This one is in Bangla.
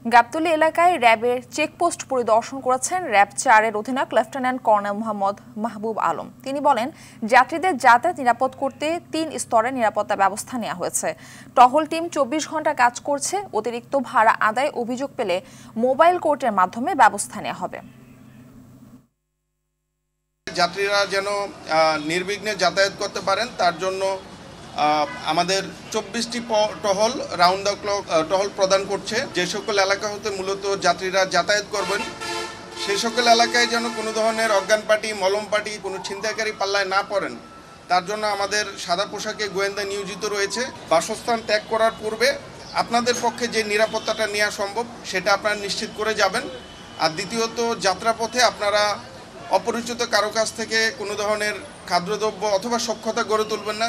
গাবতলী এলাকায় র্যাবের চেকপোস্ট পরিদর্শন করেছেন র্যাব-4 অধিনায়ক লেফটেন্যান্ট কর্নেল মোহাম্মদ মাহবুব আলম। তিনি বলেন, যাত্রীদের যাতায়াত নিরাপদ করতে 3 স্তরে নিরাপত্তা ব্যবস্থা নেওয়া হয়েছে। টহল টিম 24 ঘন্টা কাজ করছে। অতিরিক্ত ভাড়া আদায় অভিযোগ পেলে মোবাইল কোর্টের মাধ্যমে ব্যবস্থা নেওয়া হবে। যাত্রীরা যেন নির্বিঘ্নে যাতায়াত করতে পারেন তার জন্য আমাদের 24টি টহল রাউন্ড দ্য ক্লক টহল প্রদান করছে। যে সকল এলাকা হতে মূলত যাত্রীরা যাতায়াত করবেন সেই সকল এলাকায় যেন কোনো ধরনের অজ্ঞান পার্টি, মলম পার্টি, কোনো ছিনতাইকারী পাল্লায় না পড়েন তার জন্য আমাদের সাদা পোশাকে গোয়েন্দা নিয়োজিত রয়েছে। বাসস্থান ত্যাগ করার পূর্বে আপনাদের পক্ষে যে নিরাপত্তাটা নেওয়া সম্ভব সেটা আপনারা নিশ্চিত করে যাবেন। আর দ্বিতীয়ত, যাত্রাপথে আপনারা অপরিচিত কারো কাছ থেকে কোনো ধরনের খাদ্যদ্রব্য অথবা সখ্যতা গড়ে তুলবেন না।